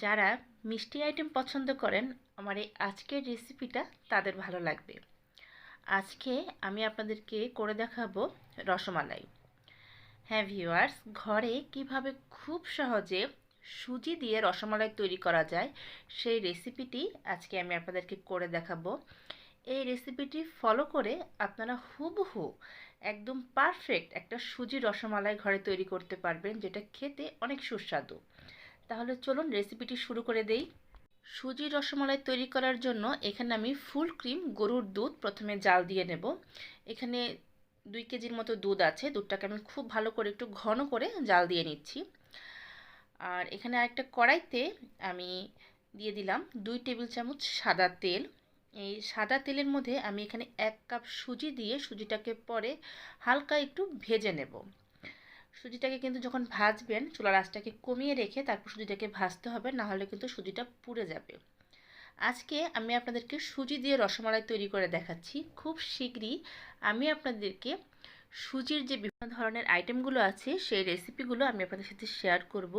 যারা মিষ্টি আইটেম পছন্দ করেন আমার এই আজকের রেসিপিটা তাদের ভালো লাগবে। আজকে আমি আপনাদেরকে করে দেখাবো রসমালাই। হ্যাঁ ভিউয়ার্স, ঘরে কিভাবে খুব সহজে সুজি দিয়ে রসমালাই তৈরি করা যায় সেই রেসিপিটি আজকে আমি আপনাদেরকে করে দেখাবো। এই রেসিপিটি ফলো করে আপনারা হুবহু একদম পারফেক্ট একটা সুজি রসমালাই ঘরে তৈরি করতে পারবেন, যেটা খেতে অনেক সুস্বাদু। তাহলে চলুন রেসিপিটি শুরু করে দেই। সুজি রসমালাই তৈরি করার জন্য এখানে আমি ফুল ক্রিম গরুর দুধ প্রথমে জাল দিয়ে নেব। এখানে 2 কেজির মতো দুধ আছে। দুধটাকে আমি খুব ভালো করে একটু ঘন করে জাল দিয়ে নিচ্ছি। আর এখানে আরেকটা কড়াইতে আমি দিয়ে দিলাম 2 টেবিল চামচ সাদা তেল। এই সাদা তেলের মধ্যে আমি এখানে 1 কাপ সুজি দিয়ে সুজিটাকে পরে হালকা একটু ভেজে নেব। সুজিটাকে কিন্তু যখন ভাজবেন চুলার আঁচটাকে কমিয়ে রেখে তারপর সুজিটাকে ভাজতে হবে, না হলে কিন্তু সুজিটা পুড়ে যাবে। আজকে আমি আপনাদেরকে সুজি দিয়ে রসমালাই তৈরি করে দেখাচ্ছি। খুব শীঘ্রই আমি আপনাদেরকে সুজির যে বিভিন্ন ধরনের আইটেমগুলো আছে সেই রেসিপিগুলো আমি আপনাদের সাথে শেয়ার করব।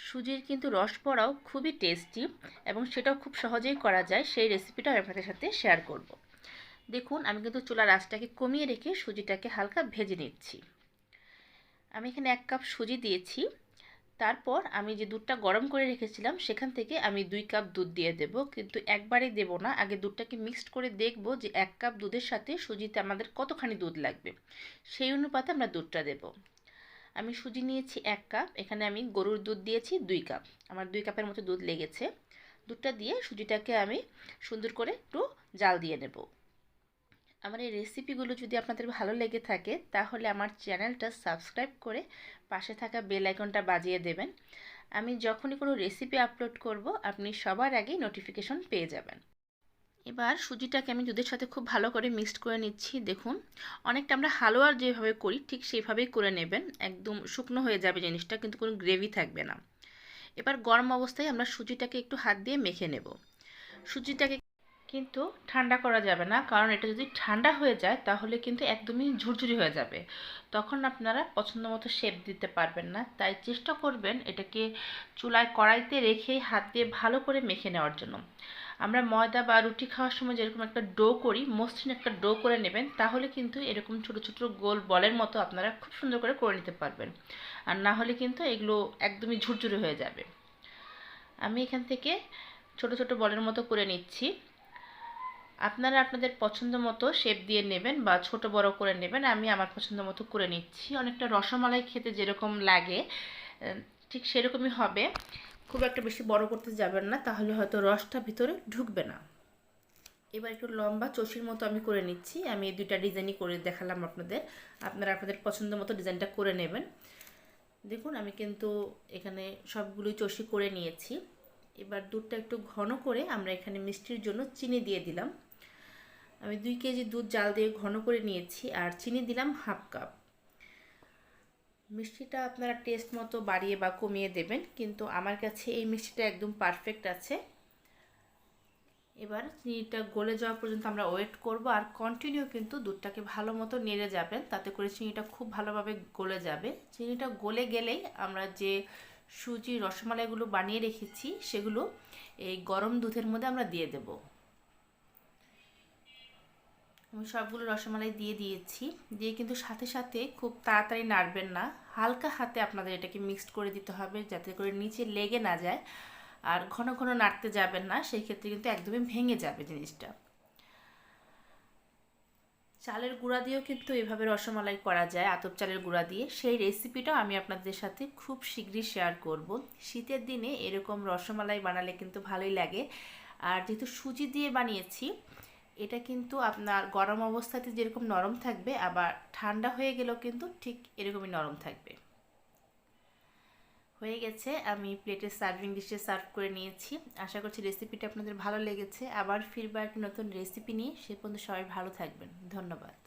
সুজির কিন্তু রসবড়াও খুবই টেস্টি এবং সেটাও খুব সহজেই করা যায়, সেই রেসিপিটা আমি আপনাদের সাথে শেয়ার করব। দেখুন, আমি কিন্তু চুলার আঁচটাকে কমিয়ে রেখে সুজিটাকে হালকা ভেজে নিচ্ছি। আমি এখানে 1 কাপ সুজি দিয়েছি। তারপর আমি যে দুধটা গরম করে রেখেছিলাম সেখান থেকে আমি 2 কাপ দুধ দিয়ে দেব, কিন্তু একবারেই দেব না। আগে দুধটাকে মিক্সড করে দেখব যে 1 কাপ দুধের সাথে সুজিতে আমাদের কতখানি দুধ লাগবে, সেই অনুপাতে আমরা দুধটা দেব। আমি সুজি নিয়েছি 1 কাপ, এখানে আমি গরুর দুধ দিয়েছি 2 কাপ। আমার 2 কাপের মতো দুধ লেগেছে। দুধটা দিয়ে সুজিটাকে আমি সুন্দর করে একটু জাল দিয়ে নেব। আমার এই রেসিপিগুলো যদি আপনাদের ভালো লেগে থাকে তাহলে আমার চ্যানেলটা সাবস্ক্রাইব করে পাশে থাকা বেল আইকনটা বাজিয়ে দেবেন। আমি যখনই কোনো রেসিপি আপলোড করব আপনি সবার আগেই নোটিফিকেশন পেয়ে যাবেন। এবার সুজিটাকে আমি দুধের সাথে খুব ভালো করে মিক্সড করে নিচ্ছি। দেখুন, অনেকটা আমরা হালুয়ার যেভাবে করি ঠিক সেইভাবেই করে নেবেন। একদম শুকনো হয়ে যাবে জিনিসটা, কিন্তু কোনো গ্রেভি থাকবে না। এবার গরম অবস্থায় আমরা সুজিটাকে একটু হাত দিয়ে মেখে নেব। সুজিটাকে কিন্তু ঠান্ডা করা যাবে না, কারণ এটা যদি ঠান্ডা হয়ে যায় তাহলে কিন্তু একদমই ঝুরঝুরি হয়ে যাবে। তখন আপনারা পছন্দ মতো শেপ দিতে পারবেন না। তাই চেষ্টা করবেন এটাকে চুলায় কড়াইতে রেখে হাত দিয়ে ভালো করে মেখে নেওয়ার জন্য। আমরা ময়দা বা রুটি খাওয়ার সময় যেরকম একটা ডো করি, মসৃণ একটা ডো করে নেবেন, তাহলে কিন্তু এরকম ছোট ছোট গোল বলের মতো আপনারা খুব সুন্দর করে নিতে পারবেন। আর না হলে কিন্তু এগুলো একদমই ঝুরঝুরে হয়ে যাবে। আমি এখান থেকে ছোট ছোট বলের মতো করে নিচ্ছি। আপনারা আপনাদের পছন্দ মতো শেপ দিয়ে নেবেন বা ছোট বড় করে নেবেন। আমি আমার পছন্দ মতো করে নিচ্ছি। অনেকটা রসমালাই খেতে যেরকম লাগে ঠিক সেরকমই হবে। খুব একটা বেশি বড় করতে যাবেন না, তাহলে হয়তো রসটা ভিতরে ঢুকবে না। এবার একটু লম্বা চষির মতো আমি করে নিচ্ছি। আমি এই দুইটা ডিজাইনই করে দেখালাম আপনাদের। আপনারা আপনাদের পছন্দ মতো ডিজাইনটা করে নেবেন। দেখুন, আমি কিন্তু এখানে সবগুলোই চষি করে নিয়েছি। এবার দুধটা একটু ঘন করে আমরা এখানে মিষ্টির জন্য চিনি দিয়ে দিলাম। আমি 2 কেজি দুধ জাল দিয়ে ঘন করে নিয়েছি, আর চিনি দিলাম 1/2 কাপ। মিষ্টিটা আপনারা টেস্ট মতো বাড়িয়ে বা কমিয়ে দেবেন, কিন্তু আমার কাছে এই মিষ্টিটা একদম পারফেক্ট আছে। এবার চিনিটা গলে যাওয়া পর্যন্ত আমরা ওয়েট করব, আর কন্টিনিউ কিন্তু দুধটাকে ভালো মতো নেড়ে যাবেন, তাতে করে চিনিটা খুব ভালোভাবে গলে যাবে। চিনিটা গলে গেলেই আমরা যে সুজি রসমালাইগুলো বানিয়ে রেখেছি সেগুলো এই গরম দুধের মধ্যে আমরা দিয়ে দেব। আমি সবগুলো রসমালাই দিয়ে দিয়েছি। দিয়ে কিন্তু সাথে সাথে খুব তাড়াতাড়ি নাড়বেন না, হালকা হাতে আপনাদের এটাকে মিক্সড করে দিতে হবে, যাতে করে নিচে লেগে না যায়। আর ঘন ঘন নাড়তে যাবেন না, সেই ক্ষেত্রে কিন্তু একদমই ভেঙে যাবে জিনিসটা। চালের গুঁড়া দিয়েও কিন্তু এভাবে রসমালাই করা যায়, আতপ চালের গুঁড়া দিয়ে। সেই রেসিপিটাও আমি আপনাদের সাথে খুব শীঘ্রই শেয়ার করব। শীতের দিনে এরকম রসমালাই বানালে কিন্তু ভালোই লাগে। আর যেহেতু সুজি দিয়ে বানিয়েছি, এটা কিন্তু আপনার গরম অবস্থাতে যেরকম নরম থাকবে, আবার ঠান্ডা হয়ে গেলেও কিন্তু ঠিক এরকমই নরম থাকবে। হয়ে গেছে, আমি প্লেটে সার্ভিং ডিশে সার্ভ করে নিয়েছি। আশা করছি রেসিপিটা আপনাদের ভালো লেগেছে। আবার ফিরবার একটা নতুন রেসিপি নিয়ে। সে পর্যন্ত সবাই ভালো থাকবেন। ধন্যবাদ।